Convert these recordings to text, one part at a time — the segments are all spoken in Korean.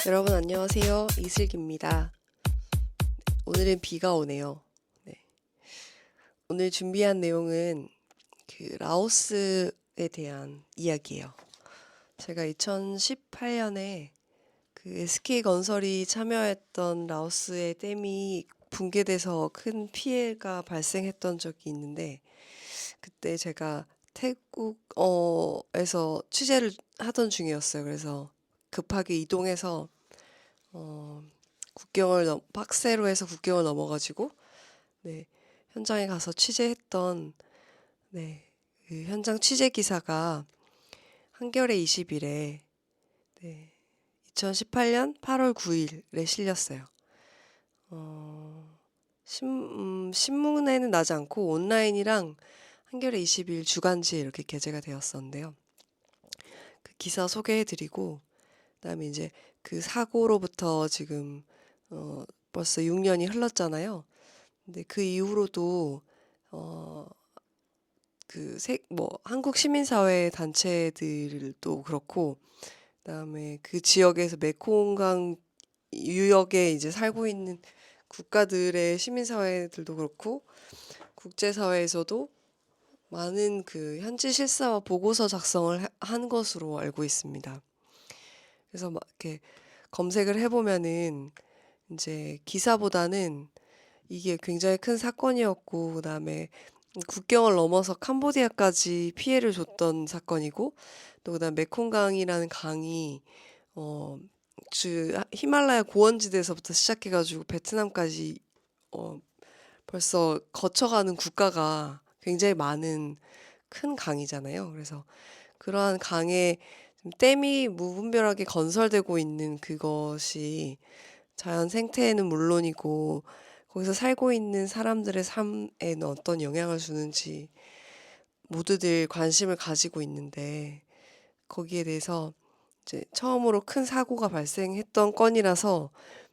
여러분 안녕하세요. 이슬기입니다. 오늘은 비가 오네요. 네. 오늘 준비한 내용은 라오스에 대한 이야기예요. 제가 2018년에 SK건설이 참여했던 라오스의 댐이 붕괴돼서 큰 피해가 발생했던 적이 있는데, 그때 제가 태국에서 취재를 하던 중이었어요. 그래서 급하게 이동해서 어, 빡세로 해서 국경을 넘어가지고 네, 현장에 가서 취재했던 네, 그 현장 취재 기사가 한겨레 20일에 네, 2018년 8월 9일에 실렸어요. 신문에는 나지 않고 온라인이랑 한겨레 20일 주간지에 이렇게 게재가 되었었는데요. 그 기사 소개해드리고, 그다음에 이제 그 사고로부터 지금 벌써 6년이 흘렀잖아요. 근데 그 이후로도 어, 한국 시민사회 단체들도 그렇고, 그다음에 그 지역에서 메콩강 유역에 이제 살고 있는 국가들의 시민사회들도 그렇고, 국제사회에서도 많은 그 현지 실사와 보고서 작성을 한 것으로 알고 있습니다. 그래서 막 이렇게 검색을 해보면은 이제 기사보다는 이게 굉장히 큰 사건이었고, 그다음에 국경을 넘어서 캄보디아까지 피해를 줬던 사건이고, 또 그다음 메콩강이라는 강이 어, 히말라야 고원지대에서부터 시작해가지고 베트남까지 어, 벌써 거쳐가는 국가가 굉장히 많은 큰 강이잖아요. 그래서 그러한 강에 댐이 무분별하게 건설되고 있는 그것이 자연 생태에는 물론이고 거기서 살고 있는 사람들의 삶에는 어떤 영향을 주는지 모두들 관심을 가지고 있는데, 거기에 대해서 이제 처음으로 큰 사고가 발생했던 건이라서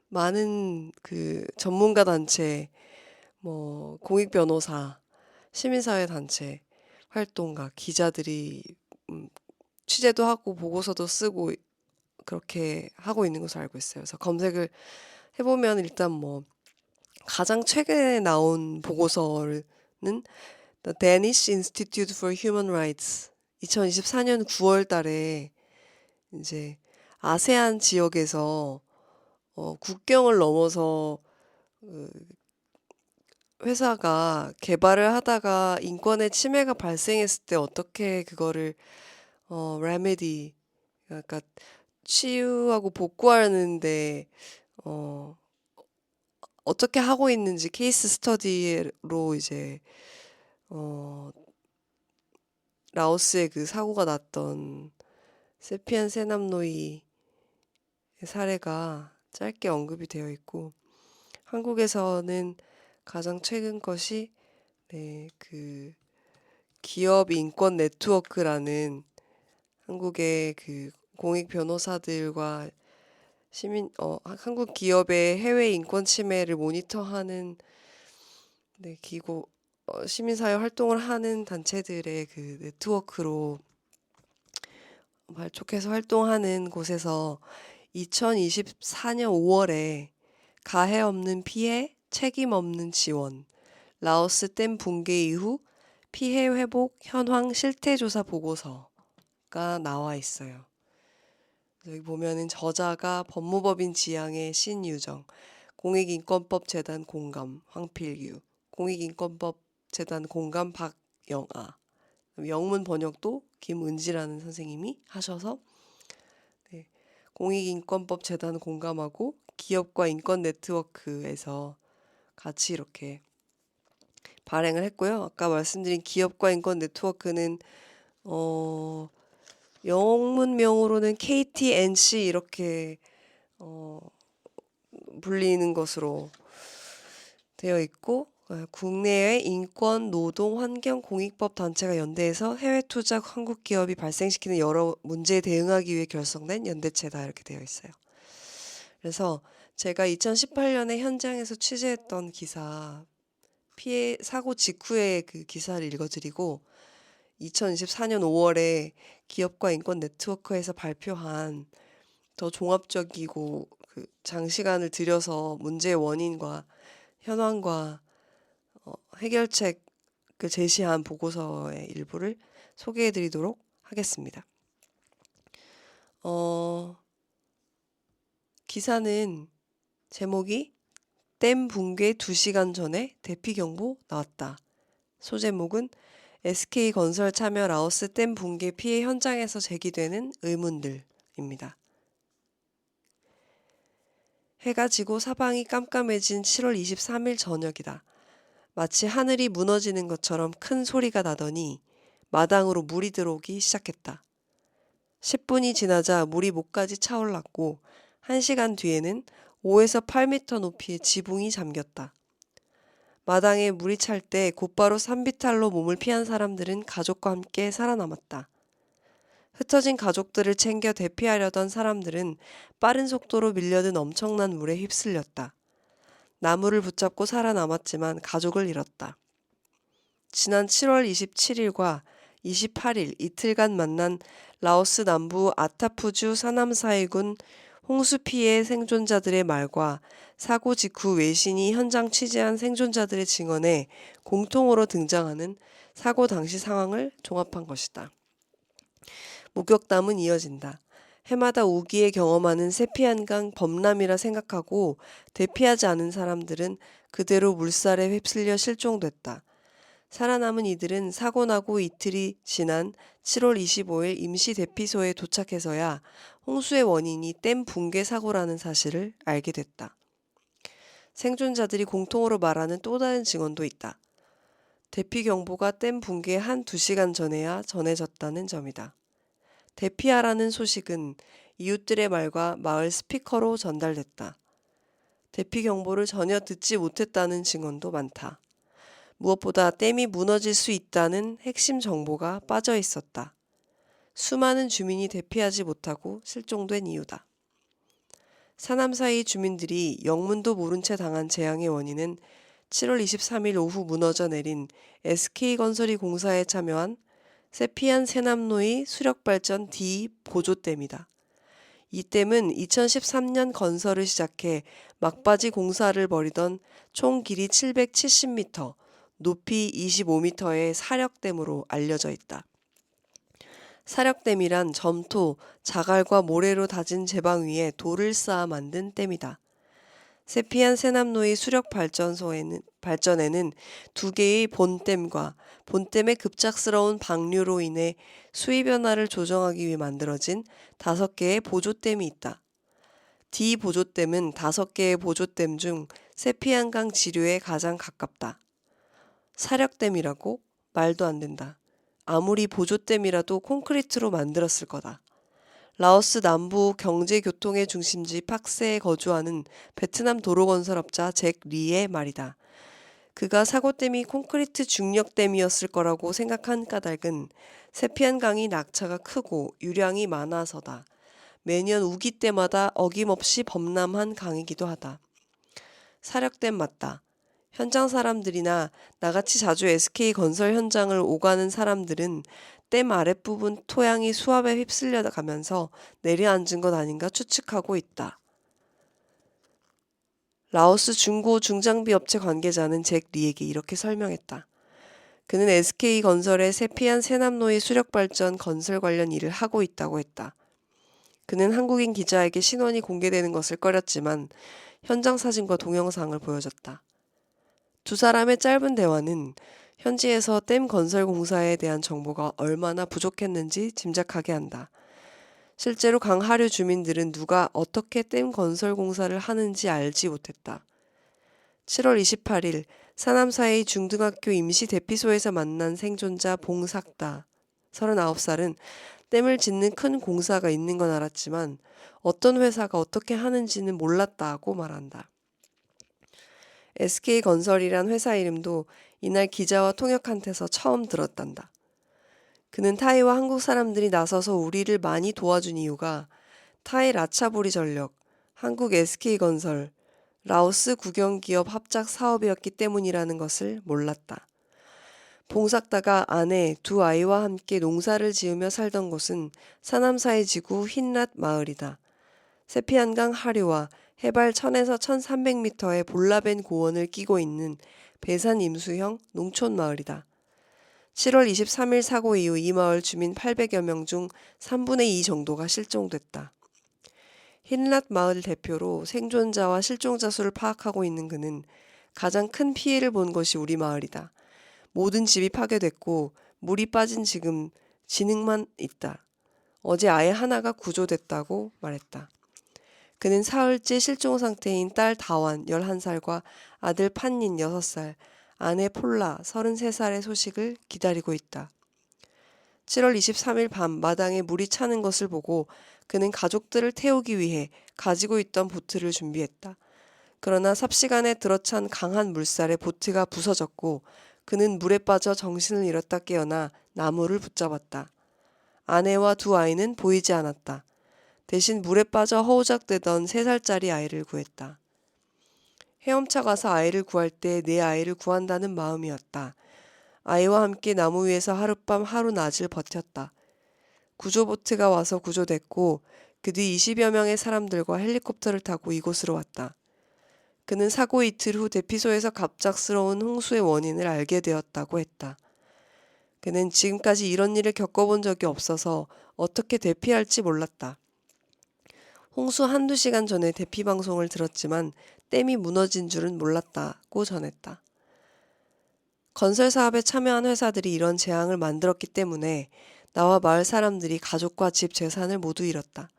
많은 그 전문가 단체, 공익 변호사, 시민사회 단체 활동가, 기자들이 취재도 하고 보고서도 쓰고 그렇게 하고 있는 것으로 알고 있어요. 그래서 검색을 해보면 일단 가장 최근에 나온 보고서는 The Danish Institute for Human Rights 2024년 9월 달에 이제 아세안 지역에서 국경을 넘어서 그 회사가 개발을 하다가 인권의 침해가 발생했을 때 어떻게 그거를 레메디, 그러니까 치유하고 복구하는데 어, 어떻게 하고 있는지 케이스 스터디로 이제 어, 라오스의 그 사고가 났던 세피안 세남노이 사례가 짧게 언급이 되어 있고, 한국에서는 가장 최근 것이 그 기업 인권 네트워크라는 한국의 그 공익 변호사들과 한국 기업의 해외 인권 침해를 모니터하는 시민사회 활동을 하는 단체들의 그 네트워크로 발족해서 활동하는 곳에서 2024년 5월에 가해 없는 피해, 책임 없는 지원, 라오스 댐 붕괴 이후 피해 회복 현황 실태조사 보고서가 나와 있어요. 여기 보면은 저자가 법무법인 지향의 신유정, 공익인권법재단 공감 황필규, 공익인권법재단 공감 박영아, 영문 번역도 김은지라는 선생님이 하셔서 공익인권법재단 공감하고 기업과 인권 네트워크에서 같이 이렇게 발행을 했고요. 아까 말씀드린 기업과 인권 네트워크는 영문명으로는 KTNC 이렇게 불리는 것으로 되어 있고, 국내외 인권, 노동, 환경, 공익법 단체가 연대해서 해외 투자 한국 기업이 발생시키는 여러 문제에 대응하기 위해 결성된 연대체다 이렇게 되어 있어요. 그래서 제가 2018년에 현장에서 취재했던 기사, 피해 사고 직후에 그 기사를 읽어드리고, 2024년 5월에 기업과 인권 네트워크에서 발표한 더 종합적이고 장시간을 들여서 문제의 원인과 현황과 해결책을 제시한 보고서의 일부를 소개해드리도록 하겠습니다. 기사는 제목이 댐 붕괴 2시간 전에 대피경보 나왔다. 소제목은 SK건설 참여 라오스 댐 붕괴 피해 현장에서 제기되는 의문들입니다. 해가 지고 사방이 깜깜해진 7월 23일 저녁이다. 마치 하늘이 무너지는 것처럼 큰 소리가 나더니 마당으로 물이 들어오기 시작했다. 10분이 지나자 물이 목까지 차올랐고 1시간 뒤에는 5에서 8m 높이의 지붕이 잠겼다. 마당에 물이 찰 때 곧바로 산비탈로 몸을 피한 사람들은 가족과 함께 살아남았다. 흩어진 가족들을 챙겨 대피하려던 사람들은 빠른 속도로 밀려든 엄청난 물에 휩쓸렸다. 나무를 붙잡고 살아남았지만 가족을 잃었다. 지난 7월 27일과 28일 이틀간 만난 라오스 남부 아타푸주 사남사이군 홍수 피해 생존자들의 말과 사고 직후 외신이 현장 취재한 생존자들의 증언에 공통으로 등장하는 사고 당시 상황을 종합한 것이다. 목격담은 이어진다. 해마다 우기에 경험하는 세피안강 범람이라 생각하고 대피하지 않은 사람들은 그대로 물살에 휩쓸려 실종됐다. 살아남은 이들은 사고 나고 이틀이 지난 7월 25일 임시 대피소에 도착해서야 홍수의 원인이 댐 붕괴 사고라는 사실을 알게 됐다. 생존자들이 공통으로 말하는 또 다른 증언도 있다. 대피 경보가 댐 붕괴 한 2시간 전에야 전해졌다는 점이다. 대피하라는 소식은 이웃들의 말과 마을 스피커로 전달됐다. 대피 경보를 전혀 듣지 못했다는 증언도 많다. 무엇보다 댐이 무너질 수 있다는 핵심 정보가 빠져 있었다. 수많은 주민이 대피하지 못하고 실종된 이유다. 사남사이 주민들이 영문도 모른 채 당한 재앙의 원인은 7월 23일 오후 무너져 내린 SK건설이 공사에 참여한 세피안 세남로이 수력발전 D 보조댐이다. 이 댐은 2013년 건설을 시작해 막바지 공사를 벌이던 총 길이 770m, 높이 25m의 사력댐으로 알려져 있다. 사력댐이란 점토, 자갈과 모래로 다진 제방 위에 돌을 쌓아 만든 댐이다. 세피안 세남로이 수력발전에는 2개의 본댐과 본댐의 급작스러운 방류로 인해 수위 변화를 조정하기 위해 만들어진 5개의 보조댐이 있다. D 보조댐은 5개의 보조댐 중 세피안강 지류에 가장 가깝다. 사력댐이라고? 말도 안 된다. 아무리 보조댐이라도 콘크리트로 만들었을 거다. 라오스 남부 경제교통의 중심지 팍세에 거주하는 베트남 도로건설업자 잭 리의 말이다. 그가 사고댐이 콘크리트 중력댐이었을 거라고 생각한 까닭은 세피안강이 낙차가 크고 유량이 많아서다. 매년 우기 때마다 어김없이 범람한 강이기도 하다. 사력댐 맞다. 현장 사람들이나 나같이 자주 SK건설 현장을 오가는 사람들은 댐 아랫부분 토양이 수압에 휩쓸려 가면서 내려앉은 것 아닌가 추측하고 있다. 라오스 중고 중장비 업체 관계자는 잭 리에게 이렇게 설명했다. 그는 SK건설의 세피안 세남로이 수력발전 건설 관련 일을 하고 있다고 했다. 그는 한국인 기자에게 신원이 공개되는 것을 꺼렸지만 현장 사진과 동영상을 보여줬다. 두 사람의 짧은 대화는 현지에서 댐 건설 공사에 대한 정보가 얼마나 부족했는지 짐작하게 한다. 실제로 강 하류 주민들은 누가 어떻게 댐 건설 공사를 하는지 알지 못했다. 7월 28일 사남사이 중등학교 임시 대피소에서 만난 생존자 봉삭다 39살은 댐을 짓는 큰 공사가 있는 건 알았지만 어떤 회사가 어떻게 하는지는 몰랐다고 말한다. SK건설이란 회사 이름도 이날 기자와 통역한테서 처음 들었단다. 그는 타이와 한국 사람들이 나서서 우리를 많이 도와준 이유가 타이 라차보리 전력, 한국 SK건설, 라오스 국영기업 합작 사업이었기 때문이라는 것을 몰랐다. 봉삭다가 아내, 2 아이와 함께 농사를 지으며 살던 곳은 사남사이 지구 흰랏 마을이다. 세피안강 하류와 해발 1000에서 1300m의 볼라벤 고원을 끼고 있는 배산 임수형 농촌 마을이다. 7월 23일 사고 이후 이 마을 주민 800여 명 중 3분의 2 정도가 실종됐다. 흰랏 마을 대표로 생존자와 실종자 수를 파악하고 있는 그는 가장 큰 피해를 본 것이 우리 마을이다. 모든 집이 파괴됐고 물이 빠진 지금 진흙만 있다. 어제 아이 하나가 구조됐다고 말했다. 그는 사흘째 실종 상태인 딸 다완 11살과 아들 판닌 6살, 아내 폴라 33살의 소식을 기다리고 있다. 7월 23일 밤 마당에 물이 차는 것을 보고 그는 가족들을 태우기 위해 가지고 있던 보트를 준비했다. 그러나 삽시간에 들어찬 강한 물살에 보트가 부서졌고 그는 물에 빠져 정신을 잃었다 깨어나 나무를 붙잡았다. 아내와 두 아이는 보이지 않았다. 대신 물에 빠져 허우적대던 3살짜리 아이를 구했다. 헤엄쳐 가서 아이를 구할 때 내 아이를 구한다는 마음이었다. 아이와 함께 나무 위에서 하룻밤 하루낮을 버텼다. 구조보트가 와서 구조됐고 그 뒤 20여 명의 사람들과 헬리콥터를 타고 이곳으로 왔다. 그는 사고 이틀 후 대피소에서 갑작스러운 홍수의 원인을 알게 되었다고 했다. 그는 지금까지 이런 일을 겪어본 적이 없어서 어떻게 대피할지 몰랐다. 홍수 한두 시간 전에 대피 방송을 들었지만 댐이 무너진 줄은 몰랐다고 전했다. 건설 사업에 참여한 회사들이 이런 재앙을 만들었기 때문에 나와 마을 사람들이 가족과 집 재산을 모두 잃었다.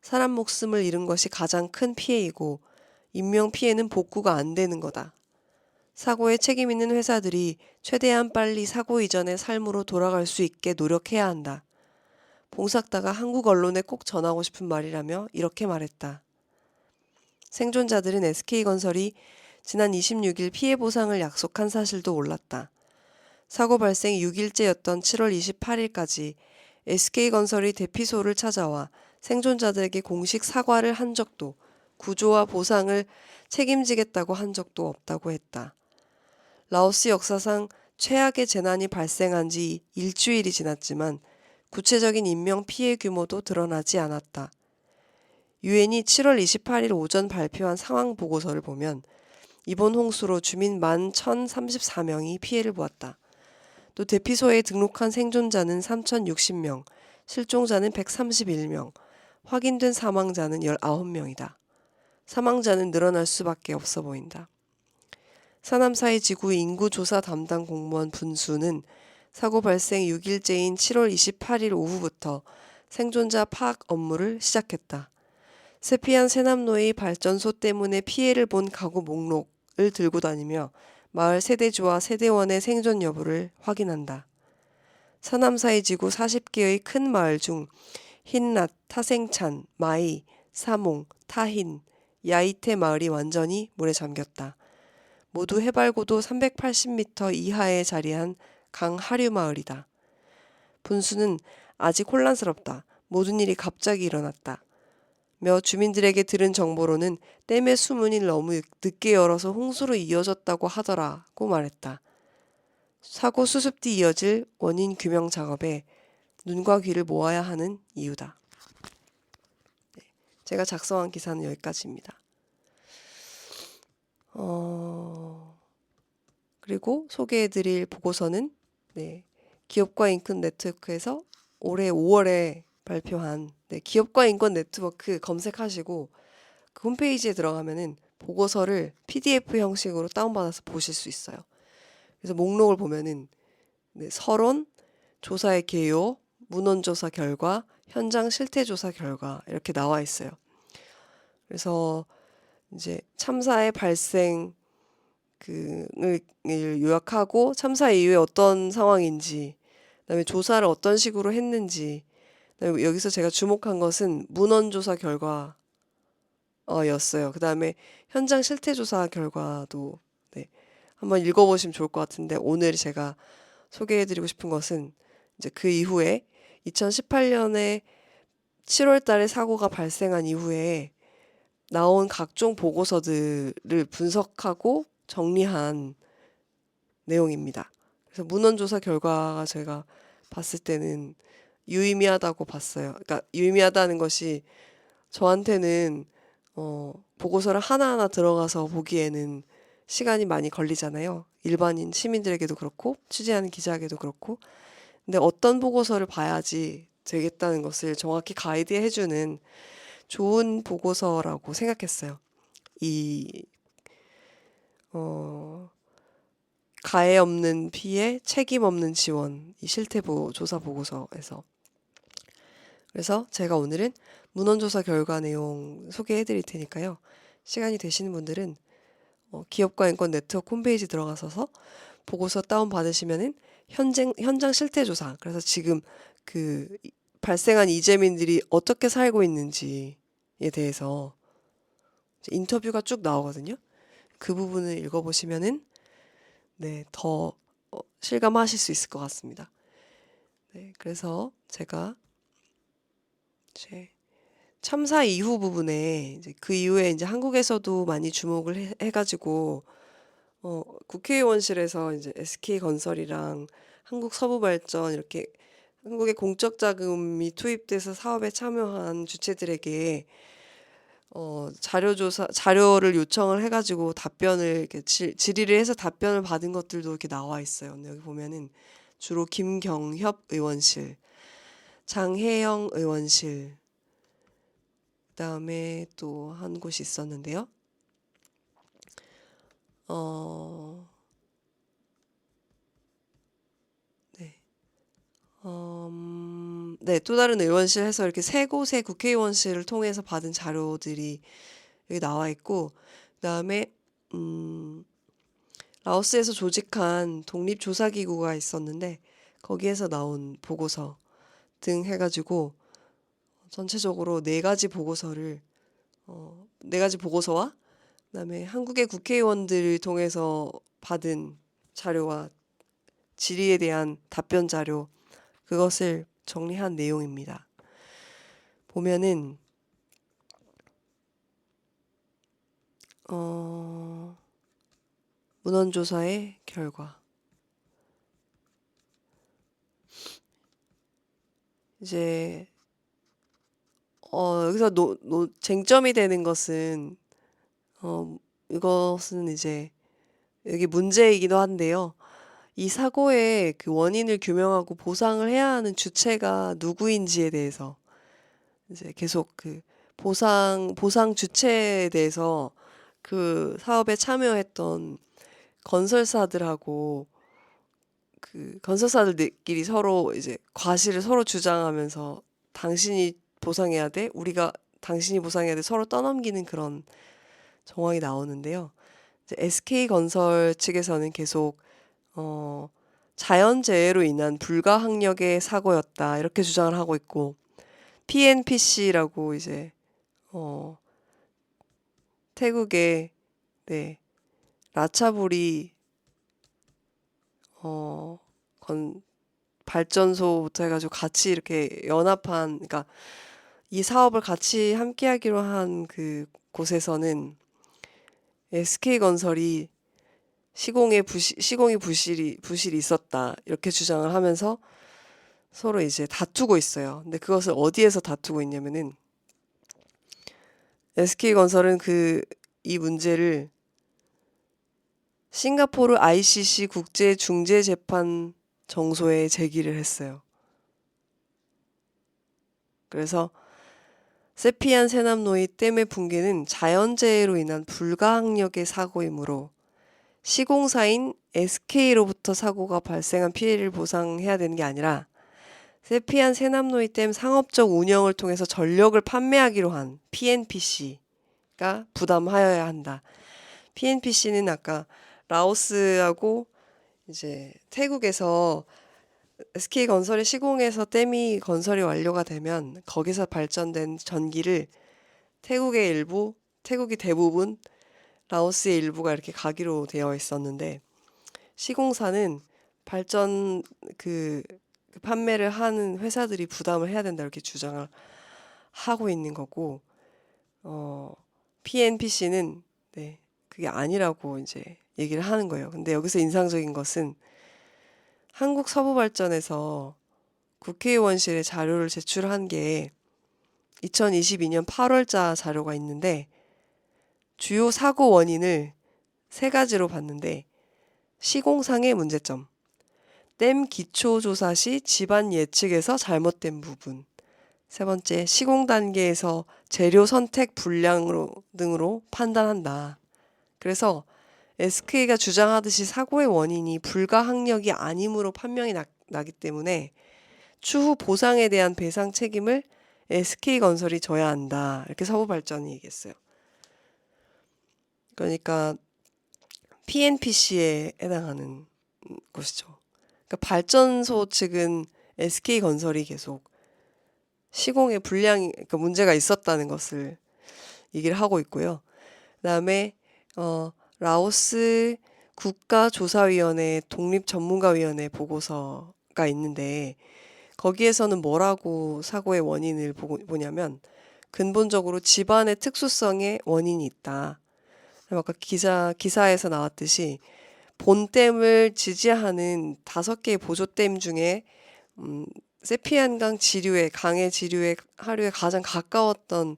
사람 목숨을 잃은 것이 가장 큰 피해이고 인명 피해는 복구가 안 되는 거다. 사고에 책임 있는 회사들이 최대한 빨리 사고 이전의 삶으로 돌아갈 수 있게 노력해야 한다. 봉삭다가 한국 언론에 꼭 전하고 싶은 말이라며 이렇게 말했다. 생존자들은 SK건설이 지난 26일 피해 보상을 약속한 사실도 몰랐다. 사고 발생 6일째였던 7월 28일까지 SK건설이 대피소를 찾아와 생존자들에게 공식 사과를 한 적도 구조와 보상을 책임지겠다고 한 적도 없다고 했다. 라오스 역사상 최악의 재난이 발생한 지 일주일이 지났지만 구체적인 인명 피해 규모도 드러나지 않았다. 유엔이 7월 28일 오전 발표한 상황 보고서를 보면 이번 홍수로 주민 11,034명이 피해를 보았다. 또 대피소에 등록한 생존자는 3,060명, 실종자는 131명, 확인된 사망자는 19명이다. 사망자는 늘어날 수밖에 없어 보인다. 사남사의 지구 인구조사 담당 공무원 분수는 사고 발생 6일째인 7월 28일 오후부터 생존자 파악 업무를 시작했다. 세피안 세남노의 발전소 때문에 피해를 본 가구 목록을 들고 다니며 마을 세대주와 세대원의 생존 여부를 확인한다. 사남사의 지구 40개의 큰 마을 중 흰랏, 타생찬, 마이, 사몽, 타힌, 야이테 마을이 완전히 물에 잠겼다. 모두 해발고도 380m 이하에 자리한 강 하류 마을이다. 분수는 아직 혼란스럽다. 모든 일이 갑자기 일어났다. 며 주민들에게 들은 정보로는 댐의 수문이 너무 늦게 열어서 홍수로 이어졌다고 하더라고 말했다. 사고 수습 뒤 이어질 원인 규명 작업에 눈과 귀를 모아야 하는 이유다. 제가 작성한 기사는 여기까지입니다. 그리고 소개해드릴 보고서는 기업과 인권 네트워크에서 올해 5월에 발표한 기업과 인권 네트워크 검색하시고 그 홈페이지에 들어가면은 보고서를 PDF 형식으로 다운받아서 보실 수 있어요. 그래서 목록을 보면은 서론, 조사의 개요, 문헌조사 결과, 현장 실태조사 결과 이렇게 나와 있어요. 그래서 이제 참사의 발생 을 요약하고 참사 이후에 어떤 상황인지, 그다음에 조사를 어떤 식으로 했는지, 그다음에 여기서 제가 주목한 것은 문헌조사 결과였어요. 그다음에 현장 실태조사 결과도 한번 읽어보시면 좋을 것 같은데 오늘 제가 소개해드리고 싶은 것은 이제 그 이후에 2018년에 7월 달에 사고가 발생한 이후에 나온 각종 보고서들을 분석하고 정리한 내용입니다. 그래서 문헌조사 결과가 제가 봤을 때는 유의미하다고 봤어요. 그러니까 유의미하다는 것이 저한테는 보고서를 하나하나 들어가서 보기에는 시간이 많이 걸리잖아요. 일반인 시민들에게도 그렇고 취재하는 기자에게도 그렇고. 근데 어떤 보고서를 봐야지 되겠다는 것을 정확히 가이드해주는 좋은 보고서라고 생각했어요. 이 가해 없는 피해, 책임 없는 지원, 이 조사 보고서에서. 그래서 제가 오늘은 문헌조사 결과 내용 소개해 드릴 테니까요. 시간이 되시는 분들은 기업가 인권 네트워크 홈페이지 들어가셔서 보고서 다운받으시면은 현장 실태조사, 그래서 지금 발생한 이재민들이 어떻게 살고 있는지에 대해서 인터뷰가 쭉 나오거든요. 그 부분을 읽어보시면은 더 실감하실 수 있을 것 같습니다. 그래서 제가 이제 참사 이후 부분에 그 이후에 이제 한국에서도 많이 주목을 해가지고 국회의원실에서 이제 SK건설이랑 한국서부발전 이렇게 한국의 공적 자금이 투입돼서 사업에 참여한 주체들에게 자료를 요청을 해가지고 답변을 이렇게 질의를 해서 답변을 받은 것들도 이렇게 나와 있어요. 근데 여기 보면은 주로 김경협 의원실, 장혜영 의원실, 그다음에 또 한 곳이 있었는데요. 또 다른 의원실 해서 이렇게 세 곳의 국회의원실을 통해서 받은 자료들이 여기 나와 있고, 그다음에 라오스에서 조직한 독립조사기구가 있었는데 거기에서 나온 보고서 등 해가지고 전체적으로 네 가지 보고서와 그다음에 한국의 국회의원들을 통해서 받은 자료와 질의에 대한 답변 자료, 그것을 정리한 내용입니다. 보면은 문헌조사의 결과, 이제 여기서 쟁점이 되는 것은 이것은 이제 여기 문제이기도 한데요. 이 사고의 그 원인을 규명하고 보상을 해야 하는 주체가 누구인지에 대해서 이제 계속 그 보상 주체에 대해서 그 사업에 참여했던 건설사들하고 그 건설사들끼리 서로 이제 과실을 서로 주장하면서 당신이 보상해야 돼, 당신이 보상해야 돼, 서로 떠넘기는 그런 정황이 나오는데요. 이제 SK건설 측에서는 계속 자연재해로 인한 불가항력의 사고였다, 이렇게 주장을 하고 있고, PNPC라고 이제 태국의 라차부리 발전소부터 해가지고 같이 이렇게 연합한, 그러니까 이 사업을 같이 함께하기로 한 그 곳에서는 SK건설이 시공이 부실이 있었다, 이렇게 주장을 하면서 서로 이제 다투고 있어요. 근데 그것을 어디에서 다투고 있냐면은 SK건설은 이 문제를 싱가포르 ICC 국제중재재판 정소에 제기를 했어요. 그래서 세피안 세남노이 댐의 붕괴는 자연재해로 인한 불가항력의 사고이므로 시공사인 SK로부터 사고가 발생한 피해를 보상해야 되는 게 아니라 세피안 세남노이 댐 상업적 운영을 통해서 전력을 판매하기로 한 PNPC가 부담하여야 한다. PNPC는 아까 라오스하고 이제 태국에서 SK건설의 시공에서 댐이 건설이 완료가 되면 거기서 발전된 전기를 태국이 대부분, 라오스의 일부가 이렇게 가기로 되어 있었는데, 시공사는 발전 판매를 하는 회사들이 부담을 해야 된다, 이렇게 주장을 하고 있는 거고, PNPC는 그게 아니라고 이제 얘기를 하는 거예요. 근데 여기서 인상적인 것은 한국서부발전에서 국회의원실에 자료를 제출한 게 2022년 8월자 자료가 있는데 주요 사고 원인을 세 가지로 봤는데 시공상의 문제점, 댐 기초조사 시 집안 예측에서 잘못된 부분, 세 번째 시공 단계에서 재료 선택 불량 등으로 판단한다. 그래서 SK가 주장하듯이 사고의 원인이 불가항력이 아님으로 판명이 나기 때문에 추후 보상에 대한 배상 책임을 SK건설이 져야 한다. 이렇게 서부발전이 얘기했어요. 그러니까 PNPC에 해당하는 것이죠. 그러니까 발전소 측은 SK건설이 계속 시공에 그러니까 문제가 있었다는 것을 얘기를 하고 있고요. 그다음에 라오스 국가조사위원회 독립전문가위원회 보고서가 있는데 거기에서는 뭐라고 사고의 원인을 보냐면 근본적으로 집안의 특수성에 원인이 있다. 아까 기사에서 나왔듯이 본댐을 지지하는 5개의 보조댐 중에 세피안강 지류에 강의 지류에 하류에 가장 가까웠던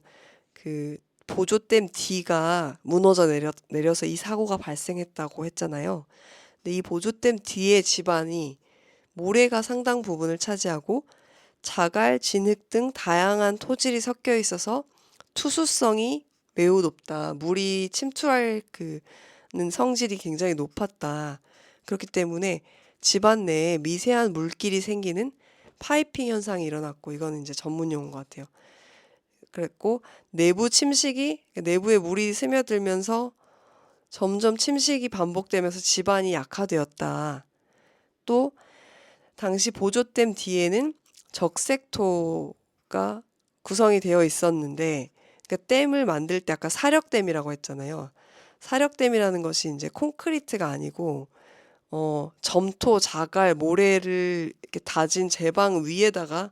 그 보조댐 D가 무너져 내려서 이 사고가 발생했다고 했잖아요. 근데 이 보조댐 D의 지반이 모래가 상당 부분을 차지하고 자갈, 진흙 등 다양한 토질이 섞여 있어서 투수성이 매우 높다. 물이 침투할 는 성질이 굉장히 높았다. 그렇기 때문에 집안 내에 미세한 물길이 생기는 파이핑 현상이 일어났고 이거는 이제 전문 용어인 것 같아요. 그랬고 내부 침식이 내부에 물이 스며들면서 점점 침식이 반복되면서 집안이 약화되었다. 또 당시 보조댐 뒤에는 적색토가 구성이 되어 있었는데 그러니까 댐을 만들 때 아까 사력댐이라고 했잖아요. 사력댐이라는 것이 이제 콘크리트가 아니고 점토, 자갈, 모래를 이렇게 다진 제방 위에다가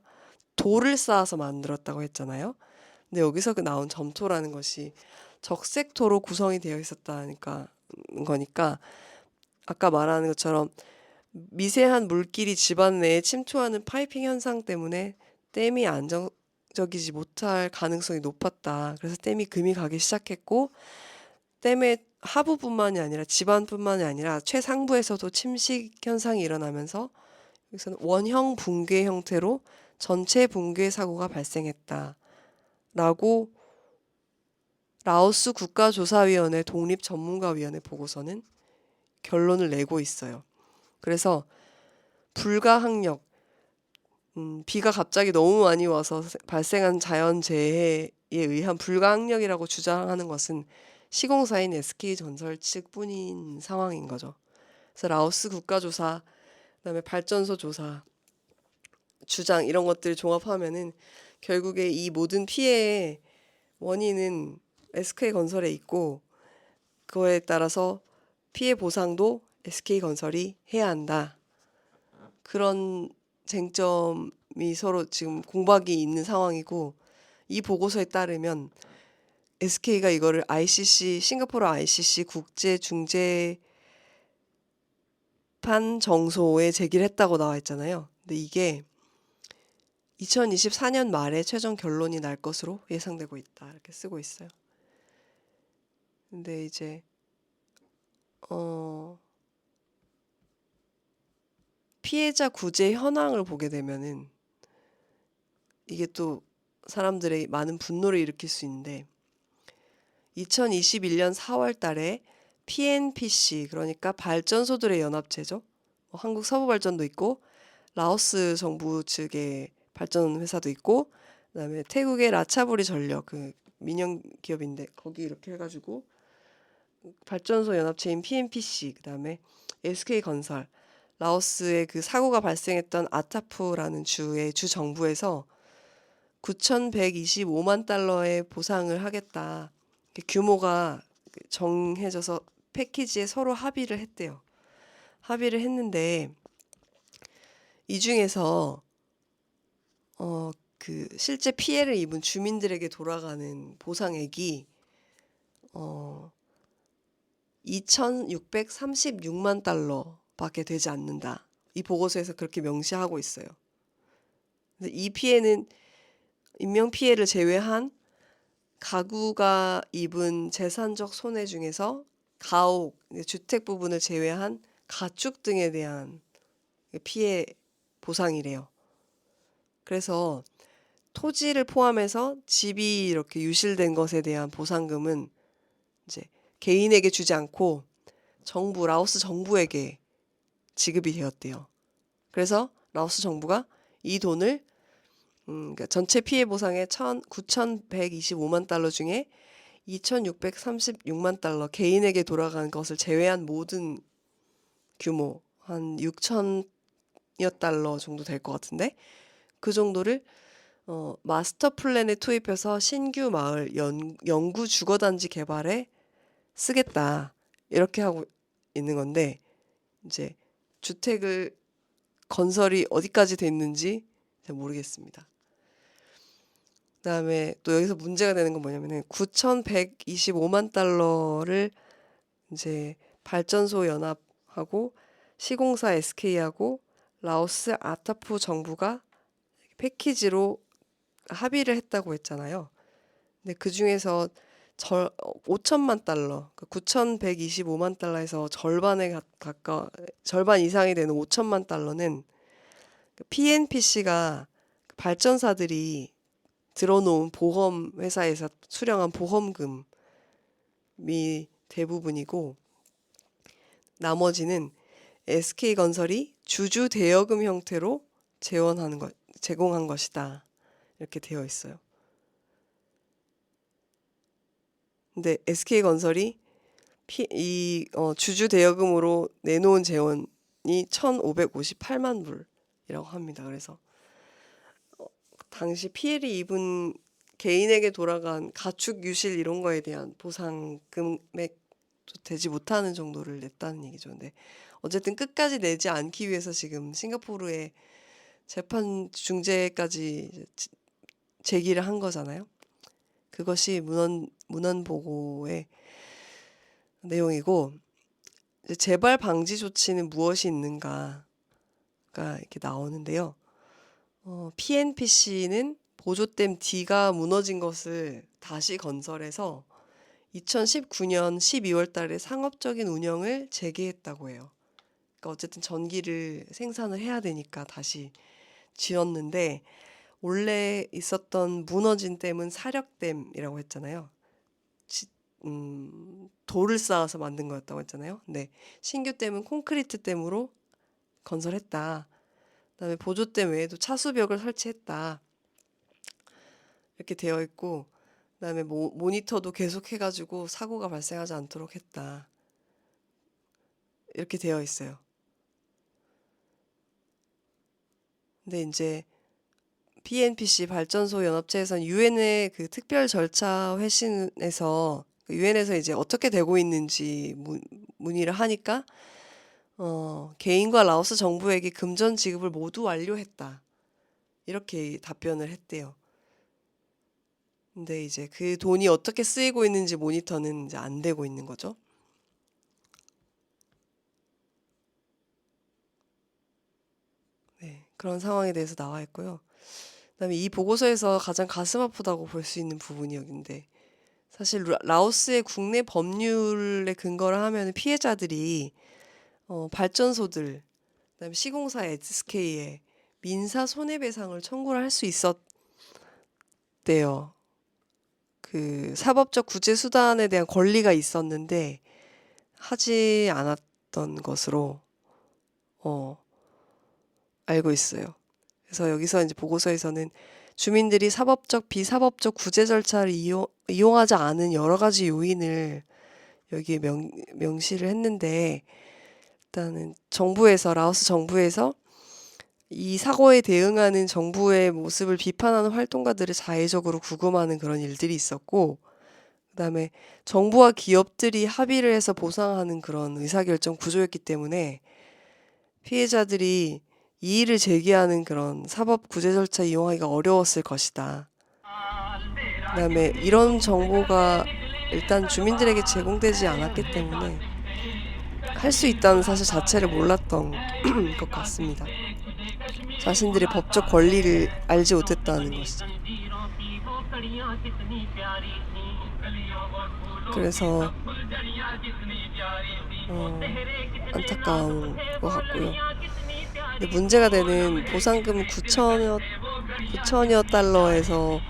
돌을 쌓아서 만들었다고 했잖아요. 근데 여기서 나온 점토라는 것이 적색토로 구성이 되어 있었다니까 거니까 아까 말하는 것처럼 미세한 물길이 집안 내에 침투하는 파이핑 현상 때문에 댐이 안정적이지 못할 가능성이 높았다. 그래서 댐이 금이 가기 시작했고 댐의 하부뿐만이 아니라 집안뿐만이 아니라 최상부에서도 침식 현상이 일어나면서 여기서는 원형 붕괴 형태로 전체 붕괴 사고가 발생했다. 라고 라오스 국가조사위원회 독립전문가위원회 보고서는 결론을 내고 있어요. 그래서 불가항력, 비가 갑자기 너무 많이 와서 발생한 자연재해에 의한 불가항력이라고 주장하는 것은 시공사인 SK전설 측뿐인 상황인 거죠. 그래서 라오스 국가조사, 그다음에 발전소 조사, 주장 이런 것들을 종합하면은 결국에 이 모든 피해의 원인은 SK건설에 있고 그거에 따라서 피해 보상도 SK건설이 해야 한다. 그런 쟁점이 서로 지금 공박이 있는 상황이고 이 보고서에 따르면 SK가 이거를 ICC 싱가포르 ICC 국제 중재판 정소에 제기를 했다고 나와 있잖아요. 근데 이게 2024년 말에 최종 결론이 날 것으로 예상되고 있다. 이렇게 쓰고 있어요. 근데 이제 피해자 구제 현황을 보게 되면은 이게 또 사람들의 많은 분노를 일으킬 수 있는데 2021년 4월 달에 PNPC 그러니까 발전소들의 연합체죠. 한국 서부발전도 있고 라오스 정부 측의 발전 회사도 있고 그다음에 태국의 라차부리 전력 그 민영 기업인데 거기 이렇게 해가지고 발전소 연합체인 PNPC 그다음에 SK건설 라오스의 그 사고가 발생했던 아타프라는 주의 주 정부에서 9,125만 달러의 보상을 하겠다. 규모가 정해져서 패키지에 서로 합의를 했대요. 합의를 했는데 이 중에서 그 실제 피해를 입은 주민들에게 돌아가는 보상액이 2,636만 달러밖에 되지 않는다. 이 보고서에서 그렇게 명시하고 있어요. 근데 이 피해는 인명피해를 제외한 가구가 입은 재산적 손해 중에서 가옥, 주택 부분을 제외한 가축 등에 대한 피해 보상이래요. 그래서 토지를 포함해서 집이 이렇게 유실된 것에 대한 보상금은 이제 개인에게 주지 않고 라오스 정부에게 지급이 되었대요. 그래서 라오스 정부가 이 돈을 그러니까 전체 피해 보상의 9,125만 달러 중에 2,636만 달러 개인에게 돌아간 것을 제외한 모든 규모 한 6천여 달러 정도 될 것 같은데 그 정도를 마스터 플랜에 투입해서 신규 마을 영구 주거단지 개발에 쓰겠다 이렇게 하고 있는 건데 이제 주택을 건설이 어디까지 됐는지 잘 모르겠습니다. 그다음에 또 여기서 문제가 되는 건 뭐냐면은 9,125만 달러를 이제 발전소 연합하고 시공사 SK하고 라오스 아타프 정부가 패키지로 합의를 했다고 했잖아요. 근데 그 중에서 5천만 달러, 9,125만 달러에서 절반에 절반 이상이 되는 5천만 달러는 PNPC가 발전사들이 들어놓은 보험 회사에서 수령한 보험금이 대부분이고 나머지는 SK건설이 주주 대여금 형태로 제공한 것이다. 이렇게 되어 있어요. 근데 SK건설이 주주 대여금으로 내놓은 재원이 1,558만 불이라고 합니다. 그래서 당시 피해를 입은 개인에게 돌아간 가축 유실 이런 거에 대한 보상 금액도 되지 못하는 정도를 냈다는 얘기죠. 근데 어쨌든 끝까지 내지 않기 위해서 지금 싱가포르에 재판 중재까지 제기를 한 거잖아요. 그것이 문헌 보고의 내용이고 재발 방지 조치는 무엇이 있는가가 이렇게 나오는데요. PNPC는 보조댐 D가 무너진 것을 다시 건설해서 2019년 12월 달에 상업적인 운영을 재개했다고 해요. 그러니까 어쨌든 전기를 생산을 해야 되니까 다시 지었는데 원래 있었던 무너진 댐은 사력댐이라고 했잖아요. 돌을 쌓아서 만든 거였다고 했잖아요. 근데 신규 댐은 콘크리트 댐으로 건설했다. 그다음에 보조댐 외에도 차수벽을 설치했다. 이렇게 되어 있고 그다음에 모니터도 계속 해가지고 사고가 발생하지 않도록 했다. 이렇게 되어 있어요. 근데 이제 PNPC 발전소 연합체에서는 유엔의 그 특별 절차 회신에서 유엔에서 이제 어떻게 되고 있는지 문의를 하니까 개인과 라오스 정부에게 금전 지급을 모두 완료했다. 이렇게 답변을 했대요. 근데 이제 그 돈이 어떻게 쓰이고 있는지 모니터는 이제 안 되고 있는 거죠. 네, 그런 상황에 대해서 나와 있고요. 그다음에 이 보고서에서 가장 가슴 아프다고 볼 수 있는 부분이 여기인데 사실 라오스의 국내 법률에 근거를 하면 피해자들이 발전소들, 그다음에 시공사 SK에 민사 손해배상을 청구를 할 수 있었대요. 그 사법적 구제 수단에 대한 권리가 있었는데 하지 않았던 것으로 알고 있어요. 그래서 여기서 이제 보고서에서는 주민들이 사법적, 비사법적 구제 절차를 이용하지 않은 여러 가지 요인을 여기에 명시를 했는데 일단은 라오스 정부에서 이 사고에 대응하는 정부의 모습을 비판하는 활동가들을 자의적으로 구금하는 그런 일들이 있었고 그다음에 정부와 기업들이 합의를 해서 보상하는 그런 의사결정 구조였기 때문에 피해자들이 이의를 제기하는 그런 사법 구제 절차 이용하기가 어려웠을 것이다. 그다음에 이런 정보가 일단 주민들에게 제공되지 않았기 때문에 할 수 있다는 사실 자체를 몰랐던 것 같습니다. 자신들의 법적 권리를 알지 못했다는 것이죠. 그래서 안타까운 것 같고요. 근데 문제가 되는 보상금 9천여 달러에서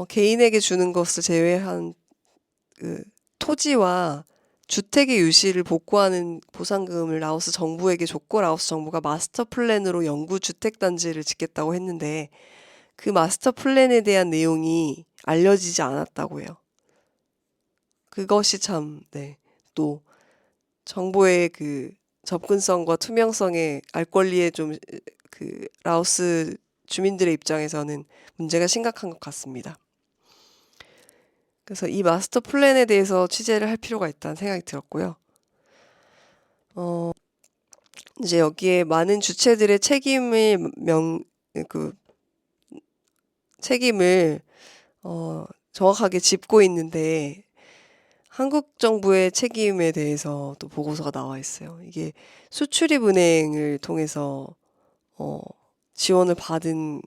개인에게 주는 것을 제외한 그 토지와 주택의 유실을 복구하는 보상금을 라오스 정부에게 줬고, 라오스 정부가 마스터 플랜으로 영구 주택 단지를 짓겠다고 했는데 그 마스터 플랜에 대한 내용이 알려지지 않았다고 해요. 그것이 참, 또 정보의 그 접근성과 투명성의 알 권리에 좀 그 라오스 주민들의 입장에서는 문제가 심각한 것 같습니다. 그래서 이 마스터 플랜에 대해서 취재를 할 필요가 있다는 생각이 들었고요. 이제 여기에 많은 주체들의 책임을 정확하게 짚고 있는데, 한국 정부의 책임에 대해서 또 보고서가 나와 있어요. 이게 수출입은행을 통해서 지원을 받은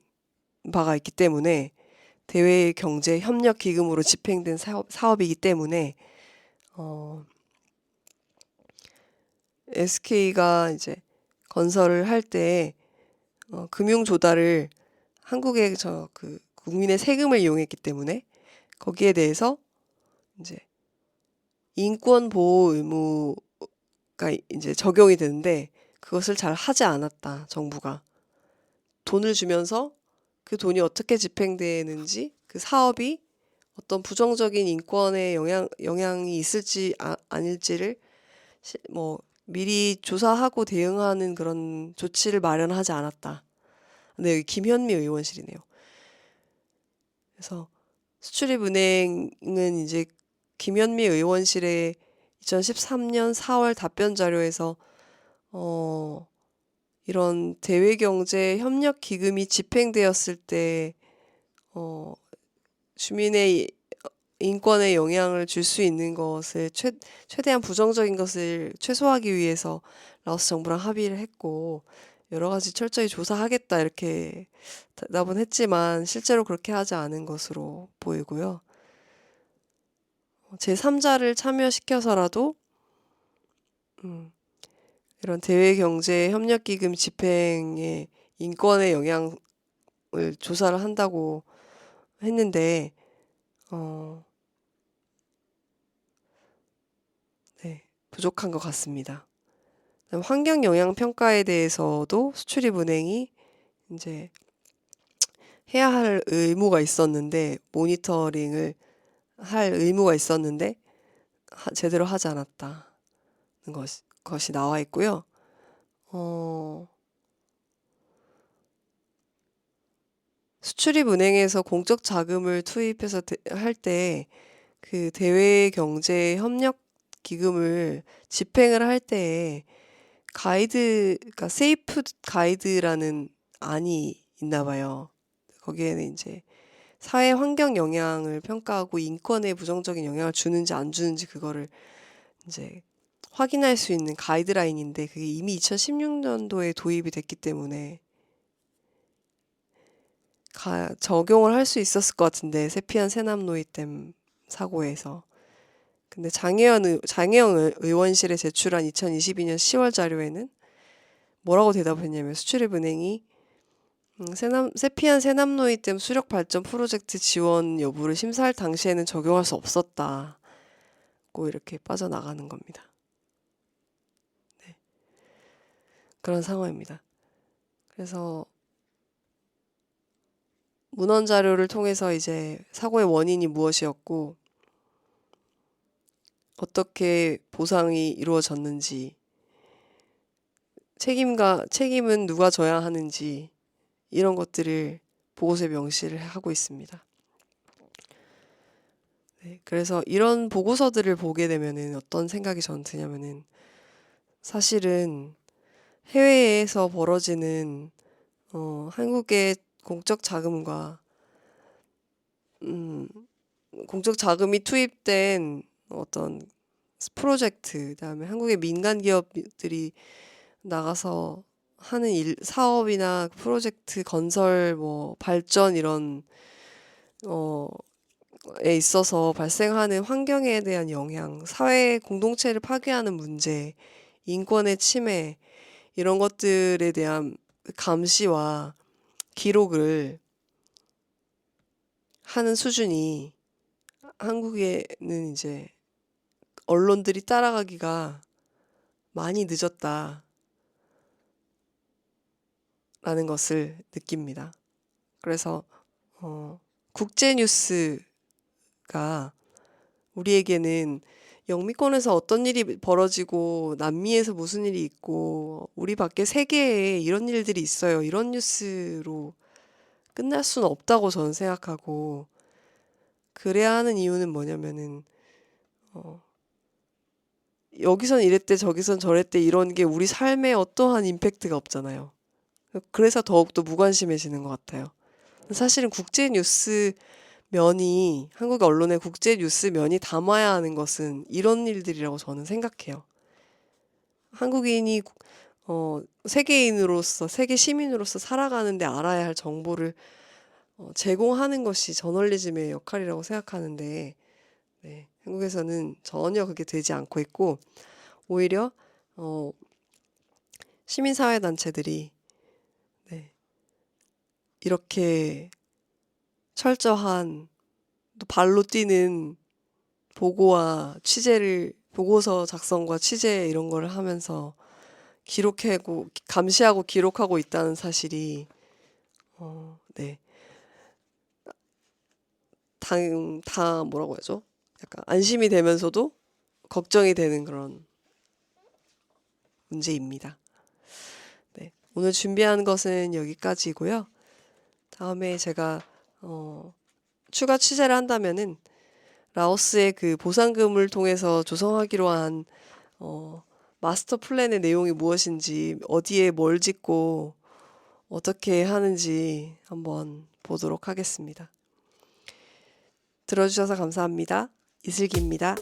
바가 있기 때문에, 대외경제협력기금으로 집행된 사업이기 때문에 SK가 이제 건설을 할 때 금융 조달을 한국의 그 국민의 세금을 이용했기 때문에 거기에 대해서 이제 인권 보호 의무가 이제 적용이 되는데, 그것을 잘 하지 않았다, 정부가. 돈을 주면서 그 돈이 어떻게 집행되는지, 그 사업이 어떤 부정적인 인권에 영향이 있을지 아닐지를 미리 조사하고 대응하는 그런 조치를 마련하지 않았다. 네, 여기 김현미 의원실이네요. 그래서 수출입은행은 이제 김현미 의원실의 2013년 4월 답변 자료에서 이런 대외경제 협력 기금이 집행되었을 때 주민의 인권에 영향을 줄 수 있는 것을 최대한 부정적인 것을 최소화하기 위해서 라오스 정부랑 합의를 했고, 여러 가지 철저히 조사하겠다 이렇게 대답은 했지만 실제로 그렇게 하지 않은 것으로 보이고요. 제3자를 참여시켜서라도 이런 대외경제협력기금 집행에 인권의 영향을 조사를 한다고 했는데 부족한 것 같습니다. 환경영향평가에 대해서도 수출입은행이 이제 해야 할 의무가 있었는데, 모니터링을 할 의무가 있었는데 제대로 하지 않았다는 것이 나와 있고요. 수출입은행에서 공적 자금을 투입해서 할 때 그 대외경제협력기금을 집행을 할 때에 그러니까 세이프 가이드라는 안이 있나 봐요. 거기에는 이제 사회 환경 영향을 평가하고 인권에 부정적인 영향을 주는지 안 주는지 그거를 이제 확인할 수 있는 가이드라인인데, 그게 이미 2016년도에 도입이 됐기 때문에 적용을 할 수 있었을 것 같은데, 세피안 세남노이댐 사고에서. 근데 장혜영 의원실에 제출한 2022년 10월 자료에는 뭐라고 대답했냐면, 수출입은행이 세피안 세남노이댐 수력 발전 프로젝트 지원 여부를 심사할 당시에는 적용할 수 없었다고 이렇게 빠져나가는 겁니다. 그런 상황입니다. 그래서 문헌 자료를 통해서 이제 사고의 원인이 무엇이었고 어떻게 보상이 이루어졌는지, 책임은 누가 져야 하는지, 이런 것들을 보고서에 명시를 하고 있습니다. 그래서 이런 보고서들을 보게 되면은 어떤 생각이 저는 드냐면은, 사실은 해외에서 벌어지는 한국의 공적 자금과 공적 자금이 투입된 어떤 프로젝트, 그다음에 한국의 민간 기업들이 나가서 하는 사업이나 프로젝트 건설, 발전, 이런 있어서 발생하는 환경에 대한 영향, 사회 공동체를 파괴하는 문제, 인권의 침해, 이런 것들에 대한 감시와 기록을 하는 수준이 한국에는 이제 언론들이 따라가기가 많이 늦었다라는 것을 느낍니다. 그래서 국제 뉴스가 우리에게는 영미권에서 어떤 일이 벌어지고 남미에서 무슨 일이 있고 우리 밖에 세계에 이런 일들이 있어요. 이런 뉴스로 끝날 수는 없다고 저는 생각하고, 그래야 하는 이유는 뭐냐면은 여기선 이랬대 저기선 저랬대 이런 게 우리 삶에 어떠한 임팩트가 없잖아요. 그래서 더욱더 무관심해지는 것 같아요. 사실은 국제 뉴스 면이, 한국 언론의 국제 뉴스 면이 담아야 하는 것은 이런 일들이라고 저는 생각해요. 한국인이 세계인으로서, 세계 시민으로서 살아가는데 알아야 할 정보를 제공하는 것이 저널리즘의 역할이라고 생각하는데, 네, 한국에서는 전혀 그게 되지 않고 있고, 오히려 시민사회단체들이 네, 이렇게 철저한 또 발로 뛰는 보고서 작성과 취재 이런 거를 하면서 기록하고 감시하고 기록하고 있다는 사실이 네, 다 뭐라고 하죠? 약간 안심이 되면서도 걱정이 되는 그런 문제입니다. 네, 오늘 준비한 것은 여기까지고요. 다음에 제가 추가 취재를 한다면은 라오스의 그 보상금을 통해서 조성하기로 한 마스터 플랜의 내용이 무엇인지, 어디에 뭘 짓고 어떻게 하는지 한번 보도록 하겠습니다. 들어주셔서 감사합니다. 이슬기입니다.